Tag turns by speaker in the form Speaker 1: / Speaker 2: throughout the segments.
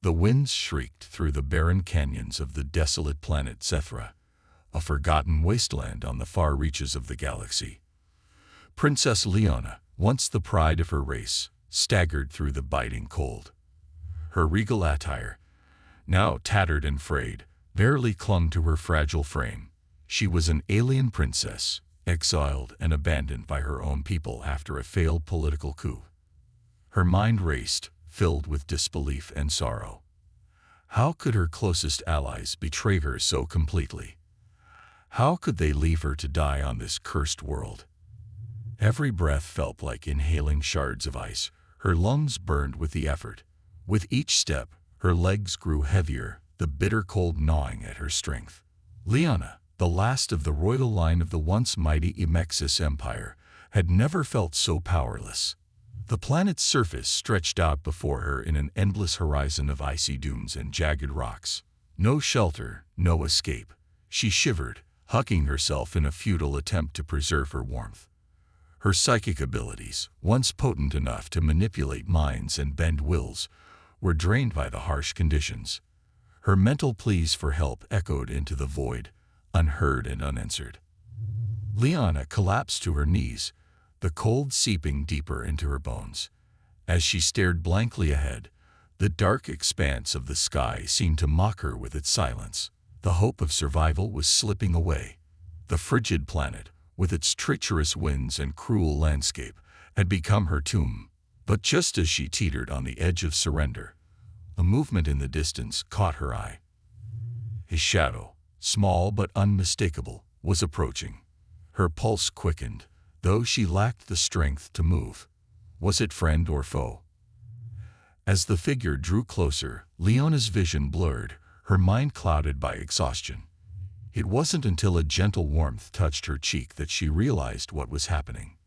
Speaker 1: The winds shrieked through the barren canyons of the desolate planet Sethra, a forgotten wasteland on the far reaches of the galaxy. Princess Leona, once the pride of her race, staggered through the biting cold. Her regal attire, now tattered and frayed, barely clung to her fragile frame. She was an alien princess, exiled and abandoned by her own people after a failed political coup. Her mind raced, filled with disbelief and sorrow. How could her closest allies betray her so completely? How could they leave her to die on this cursed world? Every breath felt like inhaling shards of ice. Her lungs burned with the effort. With each step, her legs grew heavier, the bitter cold gnawing at her strength. Leona, the last of the royal line of the once mighty Emexis Empire, had never felt so powerless. The planet's surface stretched out before her in an endless horizon of icy dunes and jagged rocks. No shelter, no escape. She shivered, hugging herself in a futile attempt to preserve her warmth. Her psychic abilities, once potent enough to manipulate minds and bend wills, were drained by the harsh conditions. Her mental pleas for help echoed into the void, unheard and unanswered. Leona collapsed to her knees, the cold seeping deeper into her bones. As she stared blankly ahead, the dark expanse of the sky seemed to mock her with its silence. The hope of survival was slipping away. The frigid planet, with its treacherous winds and cruel landscape, had become her tomb. But just as she teetered on the edge of surrender, a movement in the distance caught her eye. A shadow, small but unmistakable, was approaching. Her pulse quickened, though she lacked the strength to move. Was it friend or foe? As the figure drew closer, Leona's vision blurred, her mind clouded by exhaustion. It wasn't until a gentle warmth touched her cheek that she realized what was happening.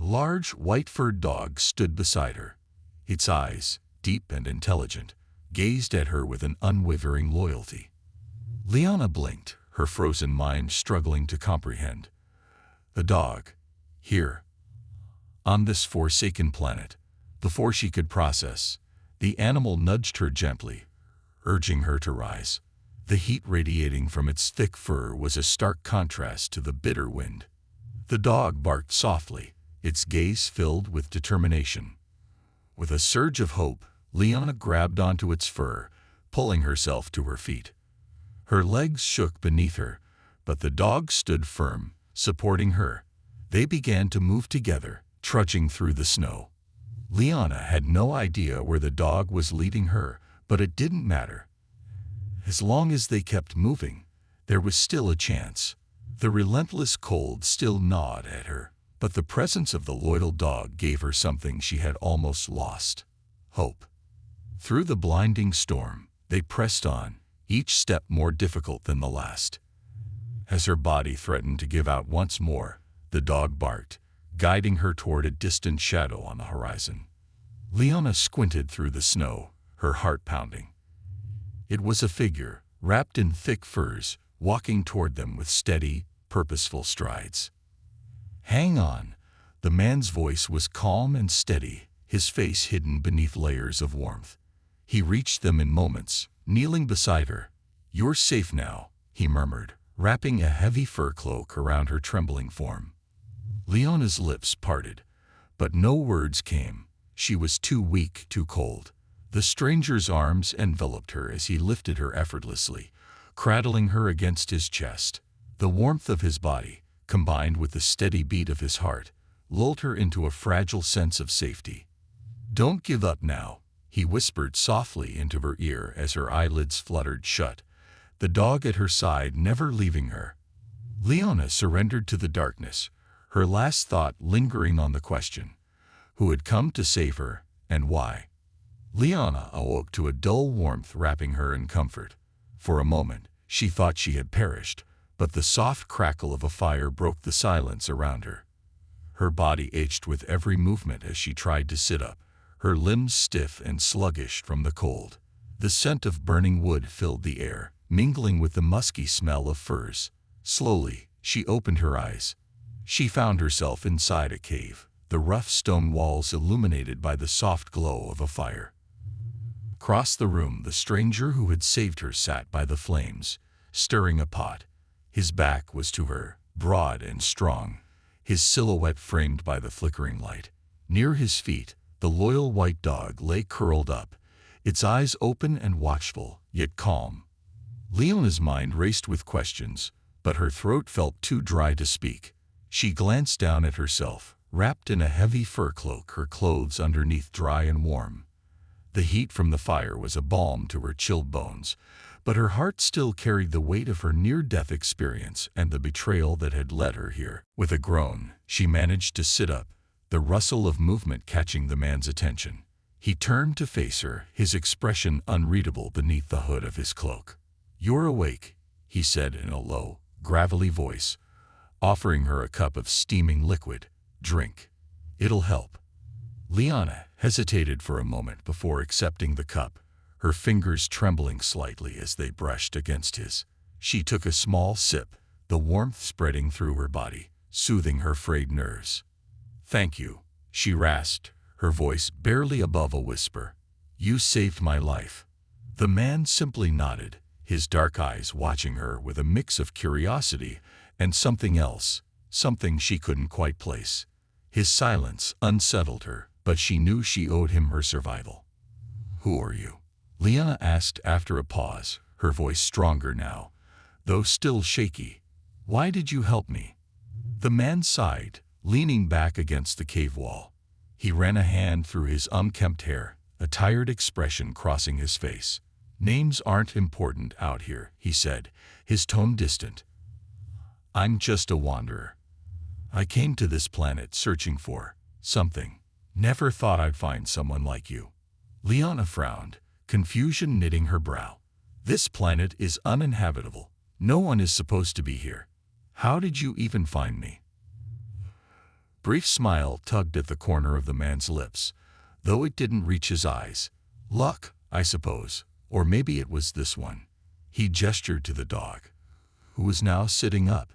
Speaker 1: A large, white-furred dog stood beside her. Its eyes, deep and intelligent, gazed at her with an unwavering loyalty. Leona blinked, her frozen mind struggling to comprehend. The dog, here, on this forsaken planet. Before she could process, the animal nudged her gently, urging her to rise. The heat radiating from its thick fur was a stark contrast to the bitter wind. The dog barked softly, its gaze filled with determination. With a surge of hope, Leona grabbed onto its fur, pulling herself to her feet. Her legs shook beneath her, but the dog stood firm, supporting her. They began to move together, trudging through the snow. Leona had no idea where the dog was leading her, but it didn't matter. As long as they kept moving, there was still a chance. The relentless cold still gnawed at her, but the presence of the loyal dog gave her something she had almost lost: hope. Through the blinding storm, they pressed on, each step more difficult than the last. As her body threatened to give out once more, the dog barked, guiding her toward a distant shadow on the horizon. Leona squinted through the snow, her heart pounding. It was a figure, wrapped in thick furs, walking toward them with steady, purposeful strides. "Hang on." The man's voice was calm and steady, his face hidden beneath layers of warmth. He reached them in moments, kneeling beside her. "You're safe now," he murmured, wrapping a heavy fur cloak around her trembling form. Leona's lips parted, but no words came. She was too weak, too cold. The stranger's arms enveloped her as he lifted her effortlessly, cradling her against his chest. The warmth of his body, combined with the steady beat of his heart, lulled her into a fragile sense of safety. "Don't give up now," he whispered softly into her ear as her eyelids fluttered shut, the dog at her side never leaving her. Leona surrendered to the darkness, her last thought lingering on the question: who had come to save her, and why? Leona awoke to a dull warmth wrapping her in comfort. For a moment, she thought she had perished, but the soft crackle of a fire broke the silence around her. Her body ached with every movement as she tried to sit up, her limbs stiff and sluggish from the cold. The scent of burning wood filled the air, mingling with the musky smell of furs. Slowly, she opened her eyes. She found herself inside a cave, the rough stone walls illuminated by the soft glow of a fire. Across the room, the stranger who had saved her sat by the flames, stirring a pot. His back was to her, broad and strong, his silhouette framed by the flickering light. Near his feet, the loyal white dog lay curled up, its eyes open and watchful, yet calm. Leona's mind raced with questions, but her throat felt too dry to speak. She glanced down at herself, wrapped in a heavy fur cloak, her clothes underneath dry and warm. The heat from the fire was a balm to her chilled bones, but her heart still carried the weight of her near-death experience and the betrayal that had led her here. With a groan, she managed to sit up, the rustle of movement catching the man's attention. He turned to face her, his expression unreadable beneath the hood of his cloak. "You're awake," he said in a low, gravelly voice, offering her a cup of steaming liquid. "Drink. It'll help." Leona hesitated for a moment before accepting the cup, her fingers trembling slightly as they brushed against his. She took a small sip, the warmth spreading through her body, soothing her frayed nerves. "Thank you," she rasped, her voice barely above a whisper. "You saved my life." The man simply nodded, his dark eyes watching her with a mix of curiosity and something else, something she couldn't quite place. His silence unsettled her, but she knew she owed him her survival. "Who are you?" Leona asked after a pause, her voice stronger now, though still shaky. "Why did you help me?" The man sighed, leaning back against the cave wall. He ran a hand through his unkempt hair, a tired expression crossing his face. "Names aren't important out here," he said, his tone distant. "I'm just a wanderer. I came to this planet searching for something. Never thought I'd find someone like you." Leona frowned, confusion knitting her brow. "This planet is uninhabitable. No one is supposed to be here. How did you even find me?" Brief smile tugged at the corner of the man's lips, though it didn't reach his eyes. "Luck, I suppose. Or maybe it was this one." He gestured to the dog, who was now sitting up,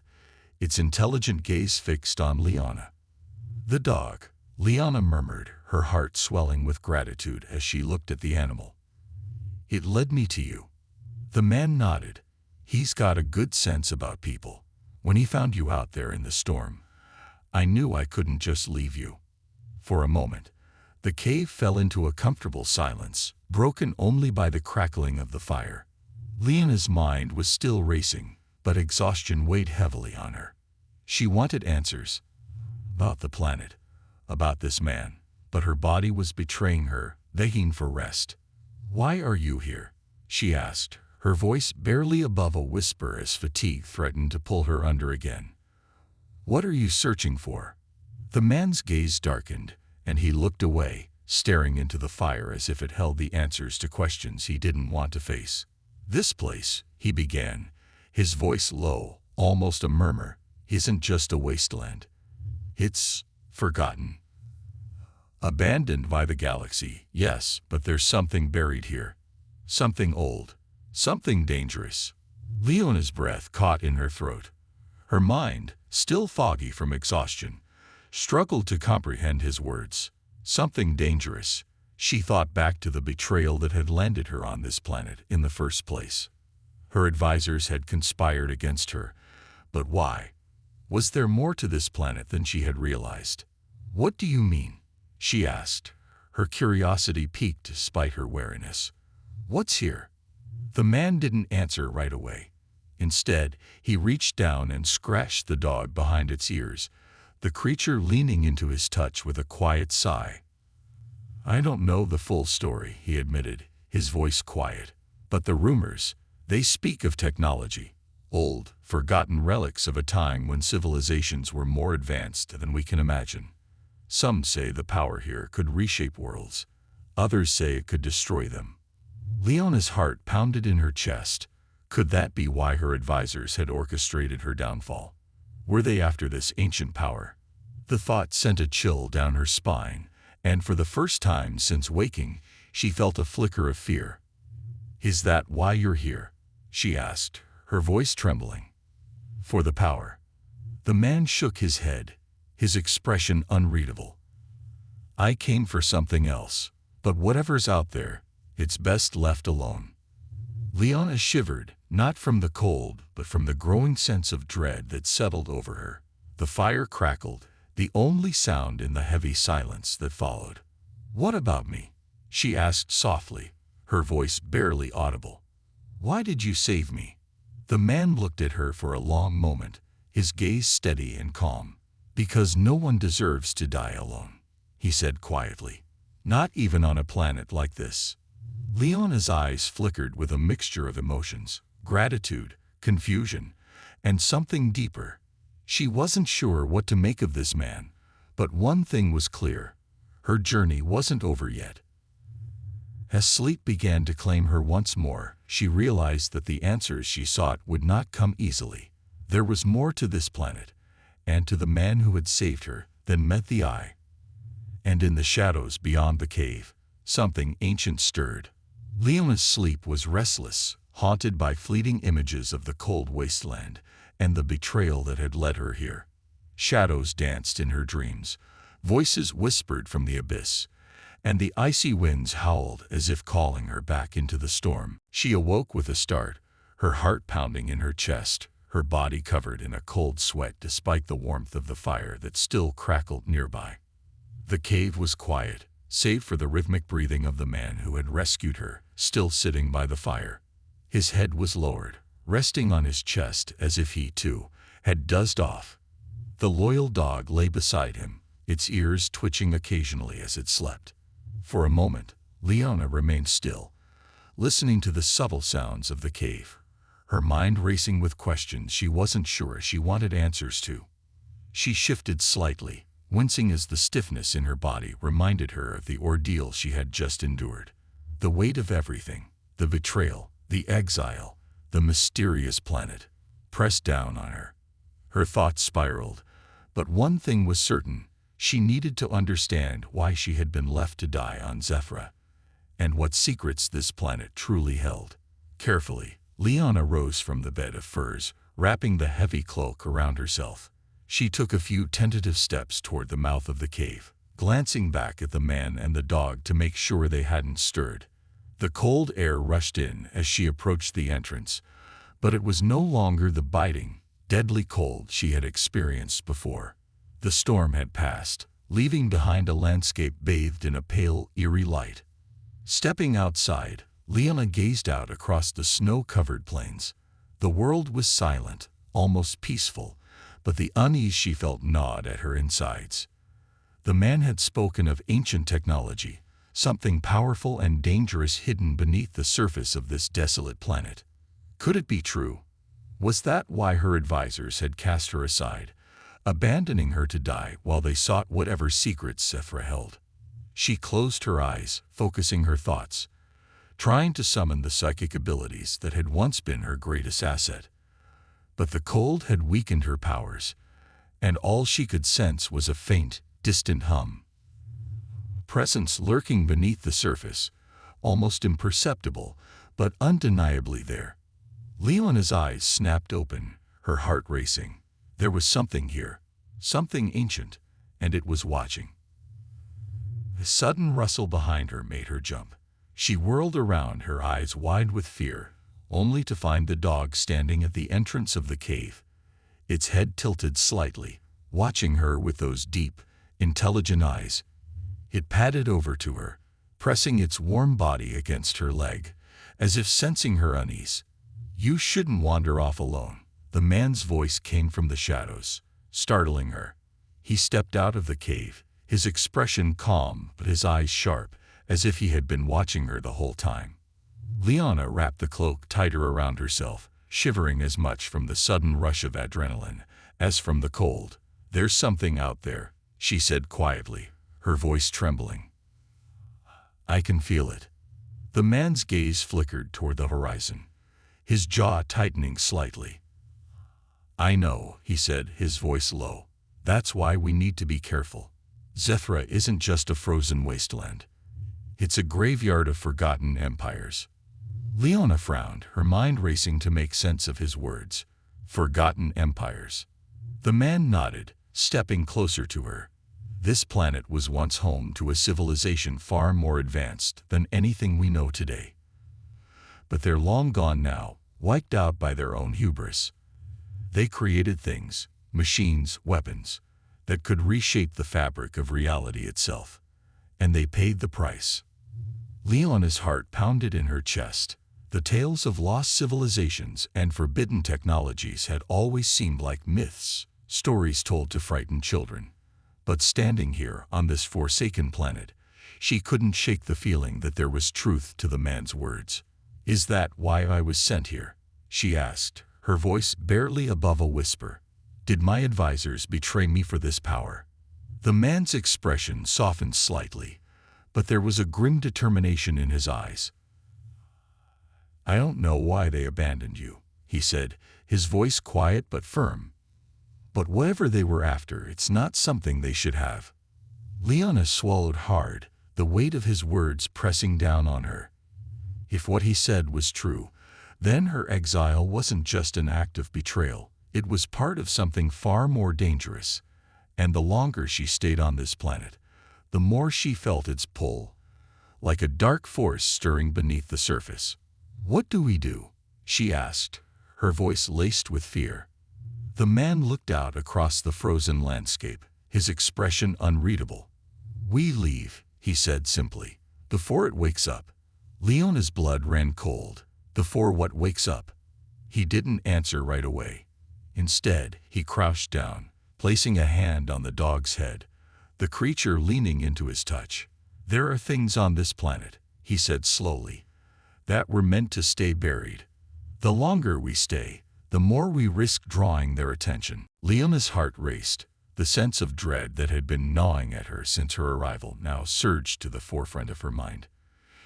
Speaker 1: its intelligent gaze fixed on Leona. "The dog," Leona murmured, her heart swelling with gratitude as she looked at the animal. "It led me to you." The man nodded. "He's got a good sense about people. When he found you out there in the storm, I knew I couldn't just leave you." For a moment, the cave fell into a comfortable silence, broken only by the crackling of the fire. Leona's mind was still racing, but exhaustion weighed heavily on her. She wanted answers about the planet, about this man, but her body was betraying her, begging for rest. "Why are you here?" she asked, her voice barely above a whisper as fatigue threatened to pull her under again. "What are you searching for?" The man's gaze darkened, and he looked away, staring into the fire as if it held the answers to questions he didn't want to face. "This place," he began, his voice low, almost a murmur, "isn't just a wasteland. It's forgotten. Abandoned by the galaxy, yes, but there's something buried here. Something old. Something dangerous." Leona's breath caught in her throat. Her mind, still foggy from exhaustion, struggled to comprehend his words. Something dangerous. She thought back to the betrayal that had landed her on this planet in the first place. Her advisors had conspired against her, but why? Was there more to this planet than she had realized? "What do you mean?" she asked, her curiosity piqued despite her wariness. "What's here?" The man didn't answer right away. Instead, he reached down and scratched the dog behind its ears, the creature leaning into his touch with a quiet sigh. "I don't know the full story," he admitted, his voice quiet. "But the rumors, they speak of technology, old, forgotten relics of a time when civilizations were more advanced than we can imagine. Some say the power here could reshape worlds. Others say it could destroy them." Leona's heart pounded in her chest. Could that be why her advisors had orchestrated her downfall? Were they after this ancient power? The thought sent a chill down her spine, and for the first time since waking, she felt a flicker of fear. "Is that why you're here?" she asked, her voice trembling. "For the power." The man shook his head, his expression unreadable. "I came for something else, but whatever's out there, It's best left alone. Leona shivered, not from the cold, but from the growing sense of dread that settled over her. The fire crackled, the only sound in the heavy silence that followed. "What about me?" she asked softly, her voice barely audible. "Why did you save me?" The man looked at her for a long moment, his gaze steady and calm. "Because no one deserves to die alone," he said quietly. "Not even on a planet like this." Leona's eyes flickered with a mixture of emotions, gratitude, confusion, and something deeper. She wasn't sure what to make of this man, but one thing was clear: her journey wasn't over yet. As sleep began to claim her once more, she realized that the answers she sought would not come easily. There was more to this planet, and to the man who had saved her, than met the eye. And in the shadows beyond the cave, something ancient stirred. Leona's sleep was restless, haunted by fleeting images of the cold wasteland and the betrayal that had led her here. Shadows danced in her dreams, voices whispered from the abyss, and the icy winds howled as if calling her back into the storm. She awoke with a start, her heart pounding in her chest, her body covered in a cold sweat despite the warmth of the fire that still crackled nearby. The cave was quiet, save for the rhythmic breathing of the man who had rescued her, still sitting by the fire. His head was lowered, resting on his chest as if he, too, had dozed off. The loyal dog lay beside him, its ears twitching occasionally as it slept. For a moment, Leona remained still, listening to the subtle sounds of the cave, her mind racing with questions she wasn't sure she wanted answers to. She shifted slightly, wincing as the stiffness in her body reminded her of the ordeal she had just endured. The weight of everything, the betrayal, the exile, the mysterious planet, pressed down on her. Her thoughts spiraled, but one thing was certain: she needed to understand why she had been left to die on Zephyra, and what secrets this planet truly held. Carefully, Leona rose from the bed of furs, wrapping the heavy cloak around herself. She took a few tentative steps toward the mouth of the cave, glancing back at the man and the dog to make sure they hadn't stirred. The cold air rushed in as she approached the entrance, but it was no longer the biting, deadly cold she had experienced before. The storm had passed, leaving behind a landscape bathed in a pale, eerie light. Stepping outside, Leona gazed out across the snow-covered plains. The world was silent, almost peaceful, but the unease she felt gnawed at her insides. The man had spoken of ancient technology, something powerful and dangerous hidden beneath the surface of this desolate planet. Could it be true? Was that why her advisors had cast her aside, abandoning her to die while they sought whatever secrets Zephyra held? She closed her eyes, focusing her thoughts, trying to summon the psychic abilities that had once been her greatest asset. But the cold had weakened her powers, and all she could sense was a faint, distant hum. Presence lurking beneath the surface, almost imperceptible, but undeniably there. Leona's eyes snapped open, her heart racing. There was something here, something ancient, and it was watching. A sudden rustle behind her made her jump. She whirled around, her eyes wide with fear, only to find the dog standing at the entrance of the cave, its head tilted slightly, watching her with those deep, intelligent eyes. It padded over to her, pressing its warm body against her leg, as if sensing her unease. "You shouldn't wander off alone." The man's voice came from the shadows, startling her. He stepped out of the cave, his expression calm but his eyes sharp, as if he had been watching her the whole time. Leona wrapped the cloak tighter around herself, shivering as much from the sudden rush of adrenaline as from the cold. "There's something out there," she said quietly, her voice trembling. "I can feel it." The man's gaze flickered toward the horizon, his jaw tightening slightly. "I know," he said, his voice low. "That's why we need to be careful. Zephyra isn't just a frozen wasteland. It's a graveyard of forgotten empires." Leona frowned, her mind racing to make sense of his words. Forgotten empires. The man nodded, stepping closer to her. This planet was once home to a civilization far more advanced than anything we know today. But they're long gone now, wiped out by their own hubris. They created things, machines, weapons, that could reshape the fabric of reality itself. And they paid the price. Leona's heart pounded in her chest. The tales of lost civilizations and forbidden technologies had always seemed like myths, stories told to frighten children. But standing here on this forsaken planet, she couldn't shake the feeling that there was truth to the man's words. "Is that why I was sent here?" she asked, her voice barely above a whisper. "Did my advisors betray me for this power?" The man's expression softened slightly, but there was a grim determination in his eyes. "I don't know why they abandoned you," he said, his voice quiet but firm. "But whatever they were after, it's not something they should have." Leona swallowed hard, the weight of his words pressing down on her. If what he said was true, then her exile wasn't just an act of betrayal. It was part of something far more dangerous. And the longer she stayed on this planet, the more she felt its pull, like a dark force stirring beneath the surface. "What do we do?" she asked, her voice laced with fear. The man looked out across the frozen landscape, his expression unreadable. "We leave," he said simply, "before it wakes up." Leona's blood ran cold. Before what wakes up? He didn't answer right away. Instead, he crouched down, placing a hand on the dog's head, the creature leaning into his touch. "There are things on this planet," he said slowly, "that were meant to stay buried. The longer we stay, the more we risk drawing their attention." Leona's heart raced. The sense of dread that had been gnawing at her since her arrival now surged to the forefront of her mind.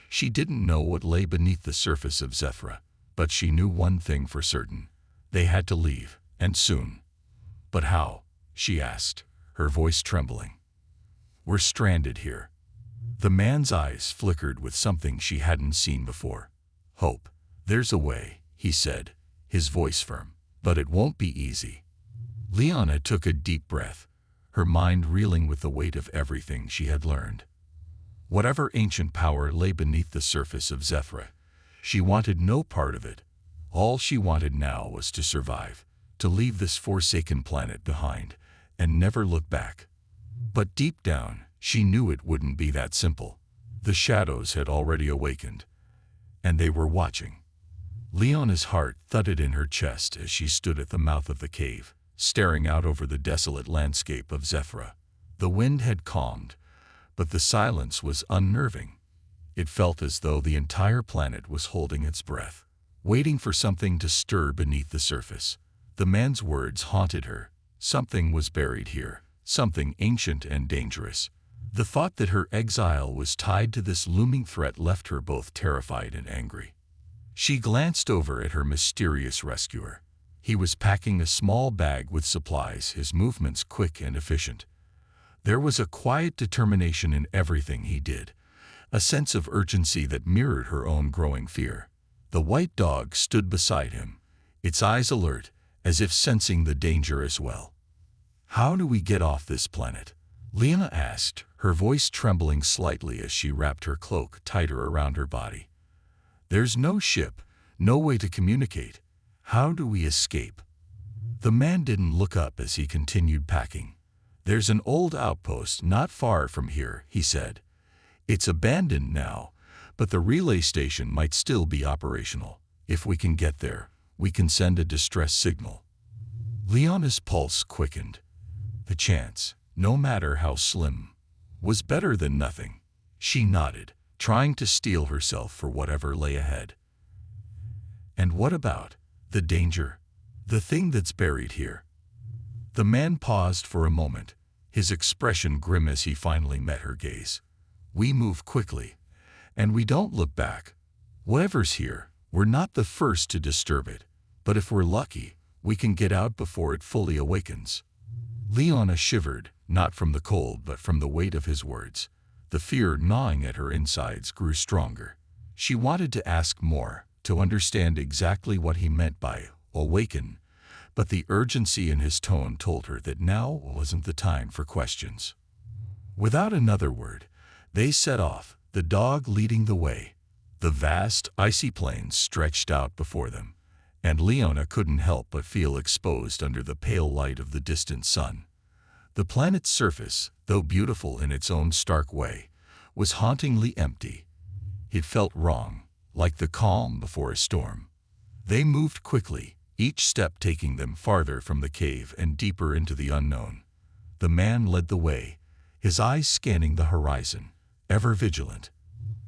Speaker 1: She didn't know what lay beneath the surface of Zephyra, but she knew one thing for certain. They had to leave, and soon. "But how?" she asked, her voice trembling. "We're stranded here." The man's eyes flickered with something she hadn't seen before. "Hope. There's a way," he said, his voice firm. "But it won't be easy." Leona took a deep breath, her mind reeling with the weight of everything she had learned. Whatever ancient power lay beneath the surface of Zephyra, she wanted no part of it. All she wanted now was to survive, to leave this forsaken planet behind, and never look back. But deep down, she knew it wouldn't be that simple. The shadows had already awakened, and they were watching. Leona's heart thudded in her chest as she stood at the mouth of the cave, staring out over the desolate landscape of Zephyra. The wind had calmed, but the silence was unnerving. It felt as though the entire planet was holding its breath, waiting for something to stir beneath the surface. The man's words haunted her. Something was buried here, something ancient and dangerous. The thought that her exile was tied to this looming threat left her both terrified and angry. She glanced over at her mysterious rescuer. He was packing a small bag with supplies, his movements quick and efficient. There was a quiet determination in everything he did, a sense of urgency that mirrored her own growing fear. The white dog stood beside him, its eyes alert, as if sensing the danger as well. "How do we get off this planet?" Leona asked, her voice trembling slightly as she wrapped her cloak tighter around her body. "There's no ship, no way to communicate. How do we escape?" The man didn't look up as he continued packing. "There's an old outpost not far from here," he said. "It's abandoned now, but the relay station might still be operational. If we can get there, we can send a distress signal." Leona's pulse quickened. The chance, no matter how slim, was better than nothing. She nodded, trying to steel herself for whatever lay ahead. "And what about the danger? The thing that's buried here?" The man paused for a moment, his expression grim as he finally met her gaze. "We move quickly, and we don't look back. Whatever's here, we're not the first to disturb it, but if we're lucky, we can get out before it fully awakens." Leona shivered, not from the cold but from the weight of his words. The fear gnawing at her insides grew stronger. She wanted to ask more, to understand exactly what he meant by awaken, but the urgency in his tone told her that now wasn't the time for questions. Without another word, they set off, the dog leading the way. The vast, icy plains stretched out before them, and Leona couldn't help but feel exposed under the pale light of the distant sun. The planet's surface, though beautiful in its own stark way, was hauntingly empty. It felt wrong, like the calm before a storm. They moved quickly, each step taking them farther from the cave and deeper into the unknown. The man led the way, his eyes scanning the horizon, ever vigilant.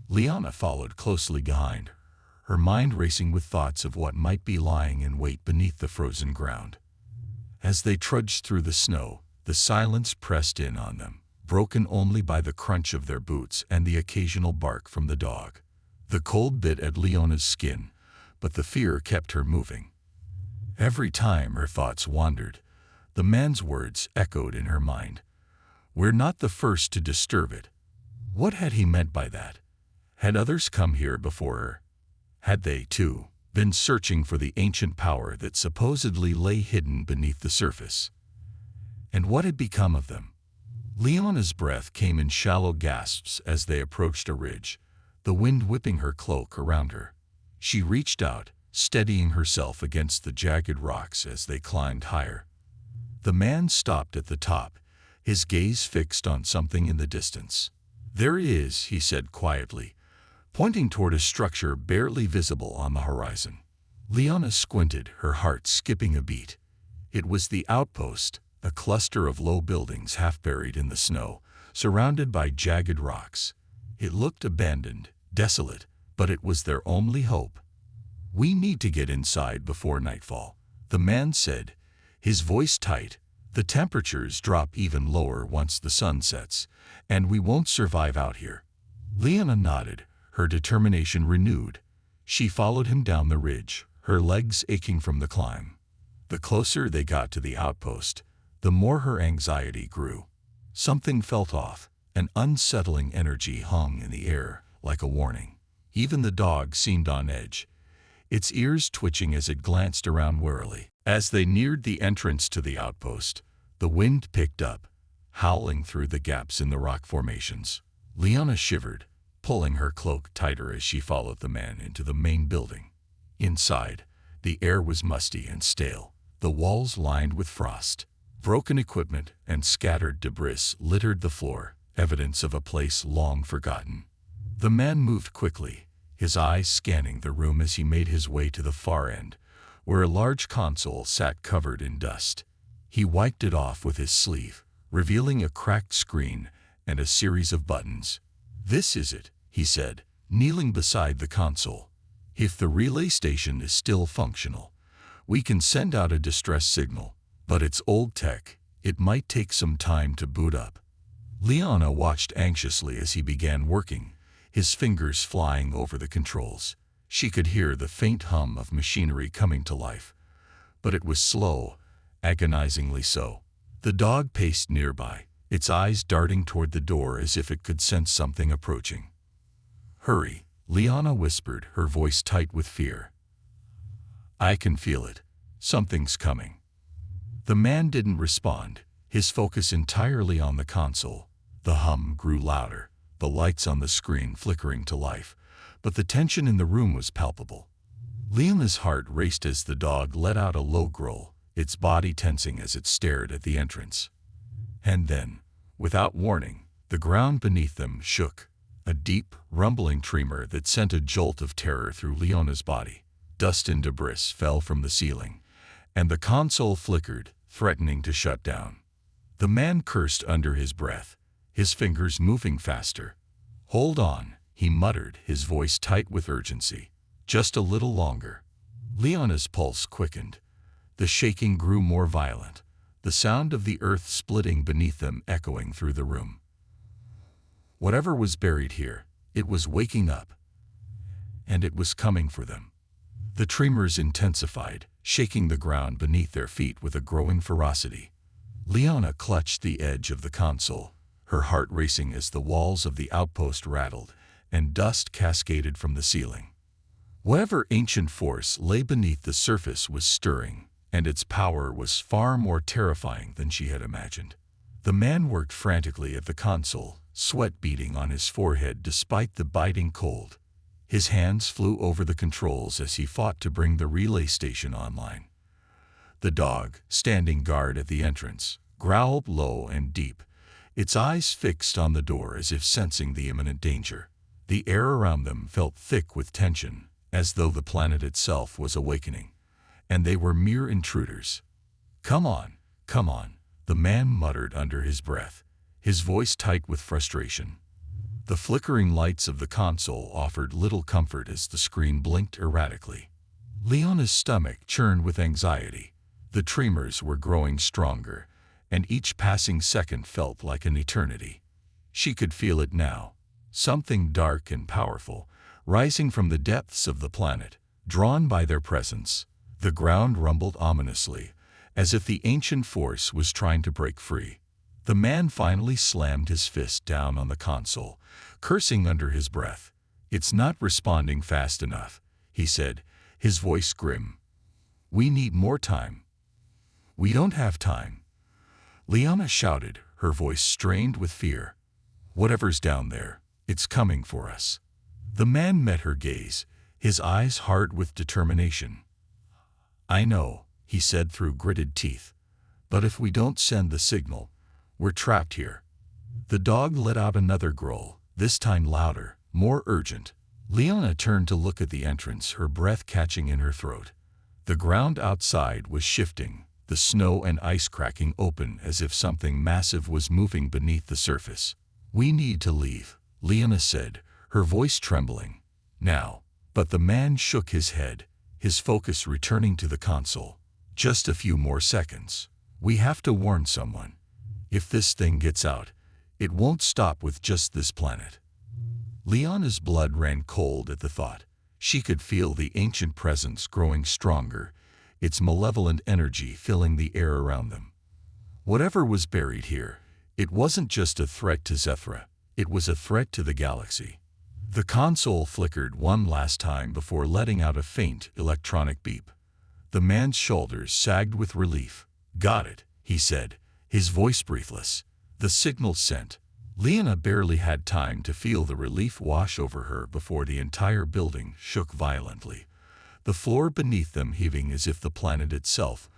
Speaker 1: Leona followed closely behind, her mind racing with thoughts of what might be lying in wait beneath the frozen ground. As they trudged through the snow, the silence pressed in on them, broken only by the crunch of their boots and the occasional bark from the dog. The cold bit at Leona's skin, but the fear kept her moving. Every time her thoughts wandered, the man's words echoed in her mind. "We're not the first to disturb it." What had he meant by that? Had others come here before her? Had they, too, been searching for the ancient power that supposedly lay hidden beneath the surface? And what had become of them? Leona's breath came in shallow gasps as they approached a ridge, the wind whipping her cloak around her. She reached out, steadying herself against the jagged rocks as they climbed higher. The man stopped at the top, his gaze fixed on something in the distance. "There it is," he said quietly, pointing toward a structure barely visible on the horizon. Leona squinted, her heart skipping a beat. It was the outpost, a cluster of low buildings half buried in the snow, surrounded by jagged rocks. It looked abandoned, desolate, but it was their only hope. "We need to get inside before nightfall," the man said, his voice tight. "The temperatures drop even lower once the sun sets, and we won't survive out here." Leona nodded, her determination renewed. She followed him down the ridge, her legs aching from the climb. The closer they got to the outpost, the more her anxiety grew. Something felt off, an unsettling energy hung in the air, like a warning. Even the dog seemed on edge, its ears twitching as it glanced around warily. As they neared the entrance to the outpost, the wind picked up, howling through the gaps in the rock formations. Leona shivered, pulling her cloak tighter as she followed the man into the main building. Inside, the air was musty and stale, the walls lined with frost. Broken equipment and scattered debris littered the floor, evidence of a place long forgotten. The man moved quickly, his eyes scanning the room as he made his way to the far end, where a large console sat covered in dust. He wiped it off with his sleeve, revealing a cracked screen and a series of buttons. "This is it," he said, kneeling beside the console. "If the relay station is still functional, we can send out a distress signal, but it's old tech. It might take some time to boot up." Leona watched anxiously as he began working, his fingers flying over the controls. She could hear the faint hum of machinery coming to life, but it was slow, agonizingly so. The dog paced nearby, its eyes darting toward the door as if it could sense something approaching. "Hurry," Leona whispered, her voice tight with fear. "I can feel it. Something's coming." The man didn't respond, his focus entirely on the console. The hum grew louder, the lights on the screen flickering to life, but the tension in the room was palpable. Leona's heart raced as the dog let out a low growl, its body tensing as it stared at the entrance. And then, without warning, the ground beneath them shook, a deep, rumbling tremor that sent a jolt of terror through Leona's body. Dust and debris fell from the ceiling, and the console flickered, threatening to shut down. The man cursed under his breath, his fingers moving faster. "Hold on," he muttered, his voice tight with urgency. "Just a little longer." Leona's pulse quickened. The shaking grew more violent, the sound of the earth splitting beneath them echoing through the room. Whatever was buried here, it was waking up, and it was coming for them. The tremors intensified, shaking the ground beneath their feet with a growing ferocity. Leona clutched the edge of the console, her heart racing as the walls of the outpost rattled and dust cascaded from the ceiling. Whatever ancient force lay beneath the surface was stirring, and its power was far more terrifying than she had imagined. The man worked frantically at the console, sweat beading on his forehead despite the biting cold. His hands flew over the controls as he fought to bring the relay station online. The dog, standing guard at the entrance, growled low and deep, its eyes fixed on the door as if sensing the imminent danger. The air around them felt thick with tension, as though the planet itself was awakening, and they were mere intruders. "Come on, come on," the man muttered under his breath, his voice tight with frustration. The flickering lights of the console offered little comfort as the screen blinked erratically. Leona's stomach churned with anxiety. The tremors were growing stronger, and each passing second felt like an eternity. She could feel it now, something dark and powerful, rising from the depths of the planet, drawn by their presence. The ground rumbled ominously, as if the ancient force was trying to break free. The man finally slammed his fist down on the console, cursing under his breath. "It's not responding fast enough," he said, his voice grim. "We need more time." "We don't have time," Leona shouted, her voice strained with fear. "Whatever's down there, it's coming for us." The man met her gaze, his eyes hard with determination. "I know," he said through gritted teeth, "but if we don't send the signal, we're trapped here." The dog let out another growl, this time louder, more urgent. Leona turned to look at the entrance, her breath catching in her throat. The ground outside was shifting, the snow and ice cracking open as if something massive was moving beneath the surface. "We need to leave," Leona said, her voice trembling. "Now." But the man shook his head, his focus returning to the console. "Just a few more seconds. We have to warn someone. If this thing gets out, it won't stop with just this planet." Leona's blood ran cold at the thought. She could feel the ancient presence growing stronger, its malevolent energy filling the air around them. Whatever was buried here, it wasn't just a threat to Zethra, it was a threat to the galaxy. The console flickered one last time before letting out a faint electronic beep. The man's shoulders sagged with relief. "Got it," he said, his voice breathless. The signal sent. Leona barely had time to feel the relief wash over her before the entire building shook violently, the floor beneath them heaving as if the planet itself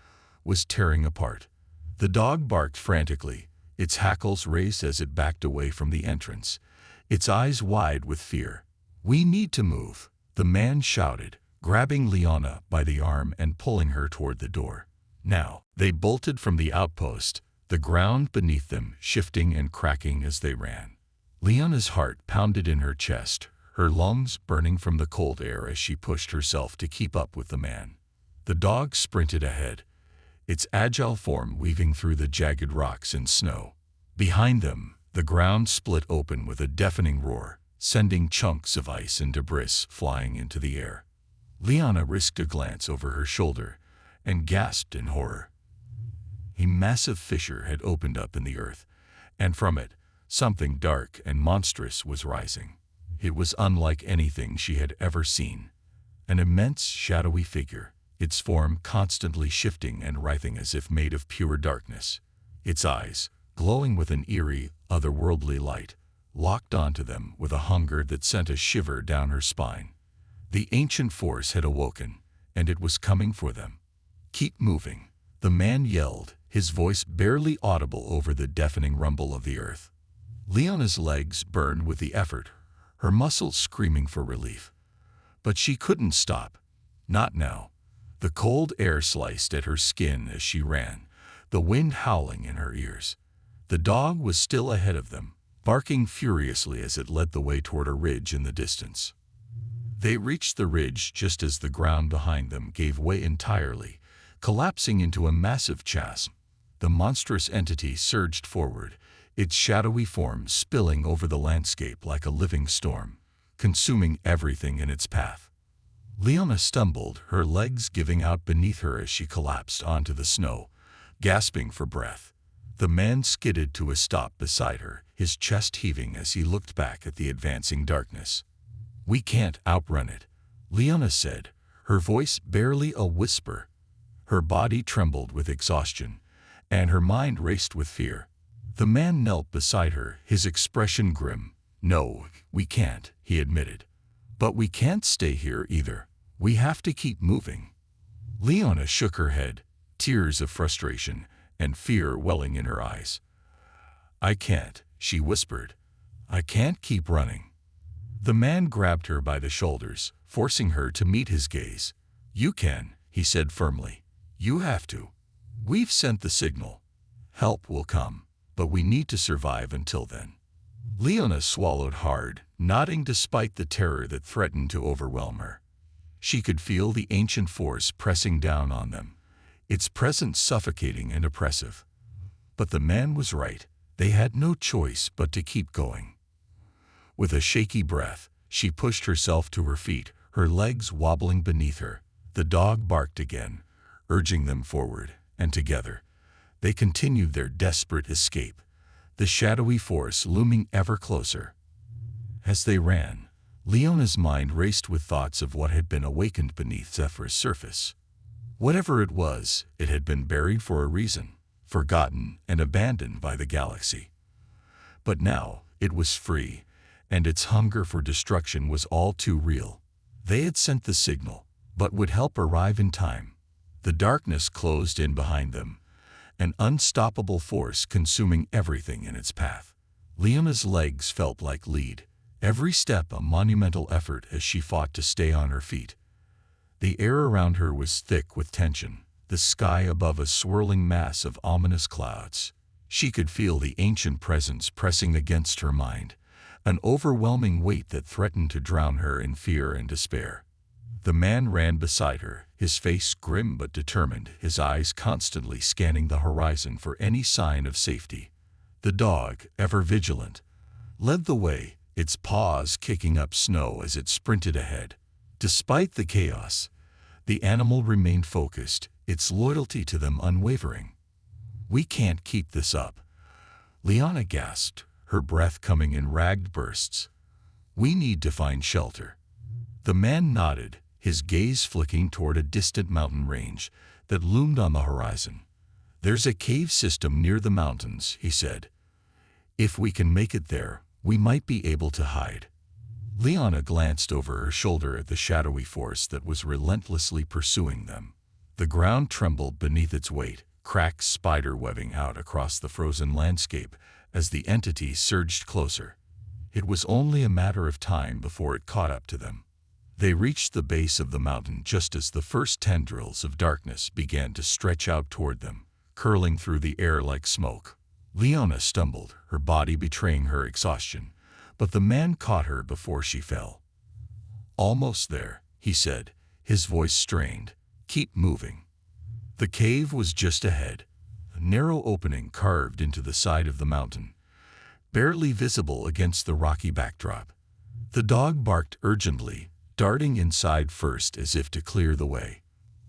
Speaker 1: was tearing apart. The dog barked frantically, its hackles raised as it backed away from the entrance, its eyes wide with fear. "We need to move," the man shouted, grabbing Leona by the arm and pulling her toward the door. Now, they bolted from the outpost, the ground beneath them shifting and cracking as they ran. Leona's heart pounded in her chest, her lungs burning from the cold air as she pushed herself to keep up with the man. The dog sprinted ahead, its agile form weaving through the jagged rocks and snow. Behind them, the ground split open with a deafening roar, sending chunks of ice and debris flying into the air. Leona risked a glance over her shoulder and gasped in horror. A massive fissure had opened up in the earth, and from it, something dark and monstrous was rising. It was unlike anything she had ever seen. An immense, shadowy figure, its form constantly shifting and writhing as if made of pure darkness. Its eyes, glowing with an eerie, otherworldly light, locked onto them with a hunger that sent a shiver down her spine. The ancient force had awoken, and it was coming for them. "Keep moving," the man yelled, his voice barely audible over the deafening rumble of the earth. Leona's legs burned with the effort, her muscles screaming for relief. But she couldn't stop. Not now. The cold air sliced at her skin as she ran, the wind howling in her ears. The dog was still ahead of them, barking furiously as it led the way toward a ridge in the distance. They reached the ridge just as the ground behind them gave way entirely, collapsing into a massive chasm. The monstrous entity surged forward, its shadowy form spilling over the landscape like a living storm, consuming everything in its path. Leona stumbled, her legs giving out beneath her as she collapsed onto the snow, gasping for breath. The man skidded to a stop beside her, his chest heaving as he looked back at the advancing darkness. "We can't outrun it," Leona said, her voice barely a whisper. Her body trembled with exhaustion, and her mind raced with fear. The man knelt beside her, his expression grim. "No, we can't," he admitted. "But we can't stay here either. We have to keep moving." Leona shook her head, tears of frustration and fear welling in her eyes. "I can't," she whispered. "I can't keep running." The man grabbed her by the shoulders, forcing her to meet his gaze. "You can," he said firmly. "You have to. We've sent the signal. Help will come, but we need to survive until then." Leona swallowed hard, nodding despite the terror that threatened to overwhelm her. She could feel the ancient force pressing down on them, its presence suffocating and oppressive. But the man was right. They had no choice but to keep going. With a shaky breath, she pushed herself to her feet, her legs wobbling beneath her. The dog barked again, urging them forward, and together, they continued their desperate escape, the shadowy force looming ever closer. As they ran, Leona's mind raced with thoughts of what had been awakened beneath Zephyr's surface. Whatever it was, it had been buried for a reason, forgotten and abandoned by the galaxy. But now, it was free, and its hunger for destruction was all too real. They had sent the signal, but would help arrive in time. The darkness closed in behind them, an unstoppable force consuming everything in its path. Leona's legs felt like lead, every step a monumental effort as she fought to stay on her feet. The air around her was thick with tension, the sky above a swirling mass of ominous clouds. She could feel the ancient presence pressing against her mind, an overwhelming weight that threatened to drown her in fear and despair. The man ran beside her, his face grim but determined, his eyes constantly scanning the horizon for any sign of safety. The dog, ever vigilant, led the way, its paws kicking up snow as it sprinted ahead. Despite the chaos, the animal remained focused, its loyalty to them unwavering. "We can't keep this up," Leona gasped, her breath coming in ragged bursts. "We need to find shelter." The man nodded, his gaze flicking toward a distant mountain range that loomed on the horizon. "There's a cave system near the mountains," he said. "If we can make it there, we might be able to hide." Leona glanced over her shoulder at the shadowy force that was relentlessly pursuing them. The ground trembled beneath its weight, cracks spider-webbing out across the frozen landscape as the entity surged closer. It was only a matter of time before it caught up to them. They reached the base of the mountain just as the first tendrils of darkness began to stretch out toward them, curling through the air like smoke. Leona stumbled, her body betraying her exhaustion, but the man caught her before she fell. "Almost there," he said, his voice strained. "Keep moving." The cave was just ahead, a narrow opening carved into the side of the mountain, barely visible against the rocky backdrop. The dog barked urgently, darting inside first as if to clear the way.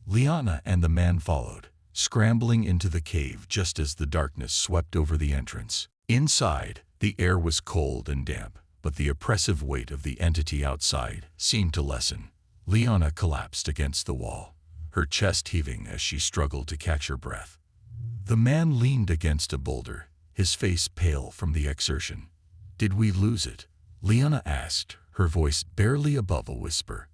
Speaker 1: Leona and the man followed, scrambling into the cave just as the darkness swept over the entrance. Inside, the air was cold and damp, but the oppressive weight of the entity outside seemed to lessen. Leona collapsed against the wall, her chest heaving as she struggled to catch her breath. The man leaned against a boulder, his face pale from the exertion. "Did we lose it?" Leona asked, her voice barely above a whisper.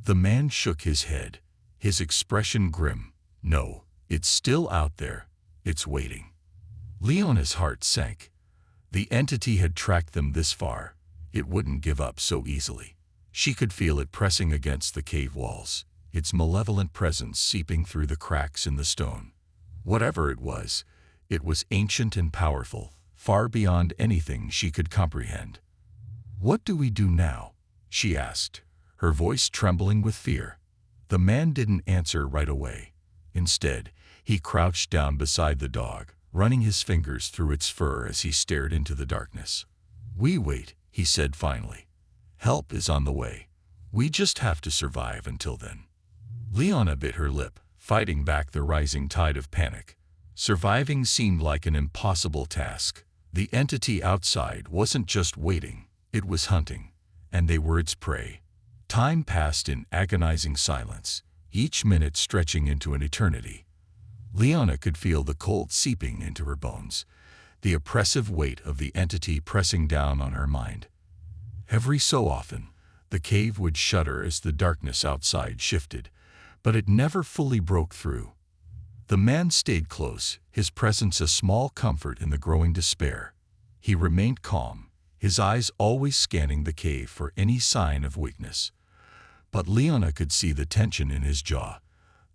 Speaker 1: The man shook his head, his expression grim. "No, it's still out there. It's waiting." Leona's heart sank. The entity had tracked them this far. It wouldn't give up so easily. She could feel it pressing against the cave walls, its malevolent presence seeping through the cracks in the stone. Whatever it was ancient and powerful, far beyond anything she could comprehend. "What do we do now?" she asked, her voice trembling with fear. The man didn't answer right away. Instead, he crouched down beside the dog, running his fingers through its fur as he stared into the darkness. "We wait," he said finally. "Help is on the way. We just have to survive until then." Leona bit her lip, fighting back the rising tide of panic. Surviving seemed like an impossible task. The entity outside wasn't just waiting, it was hunting, and they were its prey. Time passed in agonizing silence, each minute stretching into an eternity. Leona could feel the cold seeping into her bones, the oppressive weight of the entity pressing down on her mind. Every so often, the cave would shudder as the darkness outside shifted, but it never fully broke through. The man stayed close, his presence a small comfort in the growing despair. He remained calm, his eyes always scanning the cave for any sign of weakness. But Leona could see the tension in his jaw,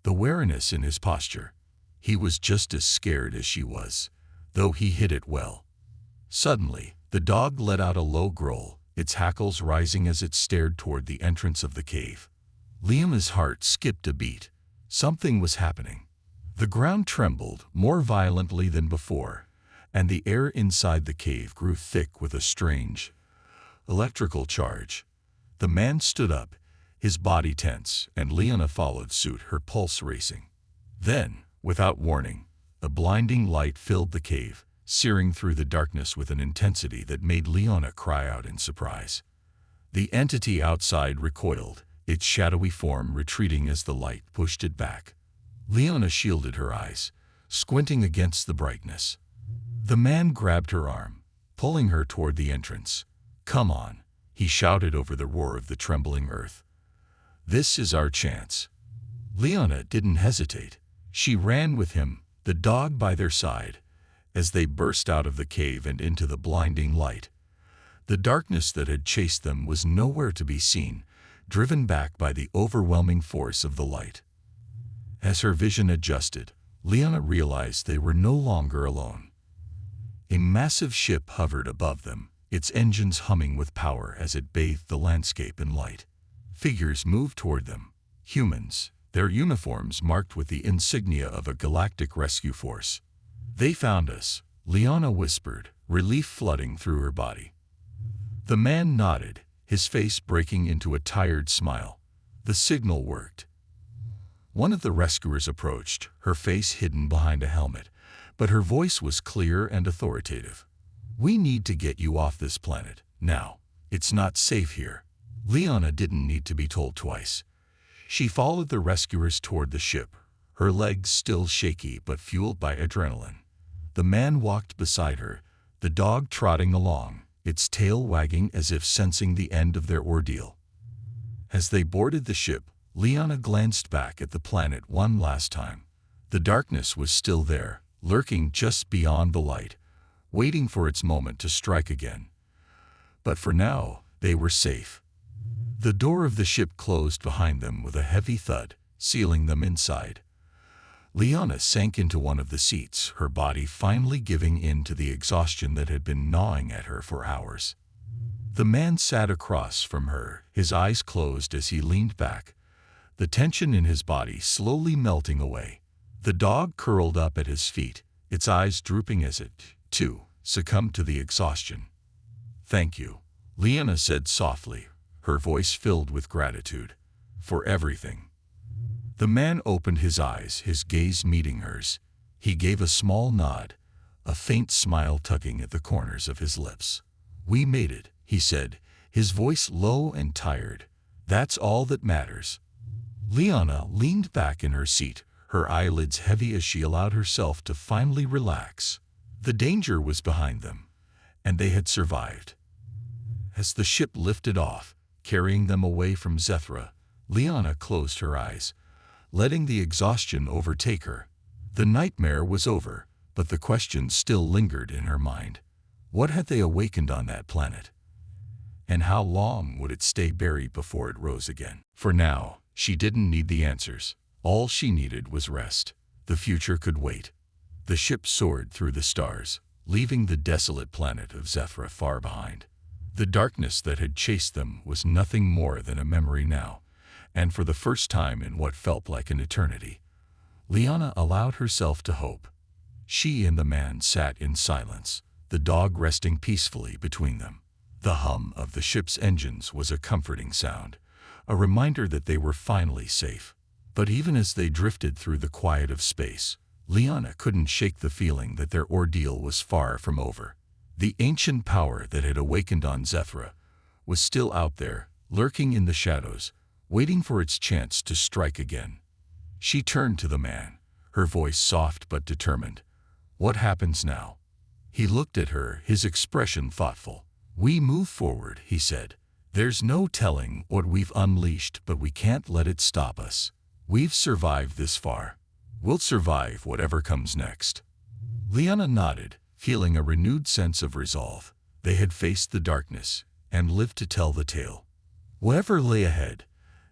Speaker 1: the wariness in his posture. He was just as scared as she was, though he hid it well. Suddenly, the dog let out a low growl, its hackles rising as it stared toward the entrance of the cave. Leona's heart skipped a beat. Something was happening. The ground trembled more violently than before, and the air inside the cave grew thick with a strange, electrical charge. The man stood up, his body tense, and Leona followed suit, her pulse racing. Then, without warning, a blinding light filled the cave, searing through the darkness with an intensity that made Leona cry out in surprise. The entity outside recoiled, its shadowy form retreating as the light pushed it back. Leona shielded her eyes, squinting against the brightness. The man grabbed her arm, pulling her toward the entrance. "Come on," he shouted over the roar of the trembling earth. "This is our chance." Leona didn't hesitate. She ran with him, the dog by their side, as they burst out of the cave and into the blinding light. The darkness that had chased them was nowhere to be seen, driven back by the overwhelming force of the light. As her vision adjusted, Leona realized they were no longer alone. A massive ship hovered above them, its engines humming with power as it bathed the landscape in light. Figures moved toward them, humans, their uniforms marked with the insignia of a galactic rescue force. "They found us," Leona whispered, relief flooding through her body. The man nodded, his face breaking into a tired smile. The signal worked. One of the rescuers approached, her face hidden behind a helmet, but her voice was clear and authoritative. "We need to get you off this planet, now. It's not safe here." Leona didn't need to be told twice. She followed the rescuers toward the ship, her legs still shaky but fueled by adrenaline. The man walked beside her, the dog trotting along, its tail wagging as if sensing the end of their ordeal. As they boarded the ship, Leona glanced back at the planet one last time. The darkness was still there, lurking just beyond the light, waiting for its moment to strike again. But for now, they were safe. The door of the ship closed behind them with a heavy thud, sealing them inside. Leona sank into one of the seats, her body finally giving in to the exhaustion that had been gnawing at her for hours. The man sat across from her, his eyes closed as he leaned back, the tension in his body slowly melting away. The dog curled up at his feet, its eyes drooping as it, too, succumbed to the exhaustion. "Thank you," Leona said softly, her voice filled with gratitude. "For everything." The man opened his eyes, his gaze meeting hers. He gave a small nod, a faint smile tugging at the corners of his lips. "We made it," he said, his voice low and tired. "That's all that matters." Leona leaned back in her seat, her eyelids heavy as she allowed herself to finally relax. The danger was behind them, and they had survived. As the ship lifted off, carrying them away from Zethra, Leona closed her eyes, letting the exhaustion overtake her. The nightmare was over, but the question still lingered in her mind. What had they awakened on that planet? And how long would it stay buried before it rose again? For now, she didn't need the answers. All she needed was rest. The future could wait. The ship soared through the stars, leaving the desolate planet of Zethra far behind. The darkness that had chased them was nothing more than a memory now, and for the first time in what felt like an eternity, Leona allowed herself to hope. She and the man sat in silence, the dog resting peacefully between them. The hum of the ship's engines was a comforting sound, a reminder that they were finally safe. But even as they drifted through the quiet of space, Leona couldn't shake the feeling that their ordeal was far from over. The ancient power that had awakened on Zethra was still out there, lurking in the shadows, waiting for its chance to strike again. She turned to the man, her voice soft but determined. "What happens now?" He looked at her, his expression thoughtful. "We move forward," he said. "There's no telling what we've unleashed, but we can't let it stop us. We've survived this far. We'll survive whatever comes next." Liana nodded, feeling a renewed sense of resolve. They had faced the darkness and lived to tell the tale. Whatever lay ahead,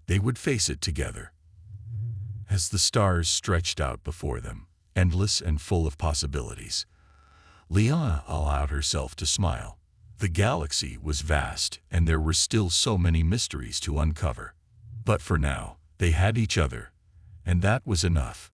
Speaker 1: they would face it together. As the stars stretched out before them, endless and full of possibilities, Liana allowed herself to smile. The galaxy was vast, and there were still so many mysteries to uncover. But for now, they had each other, and that was enough.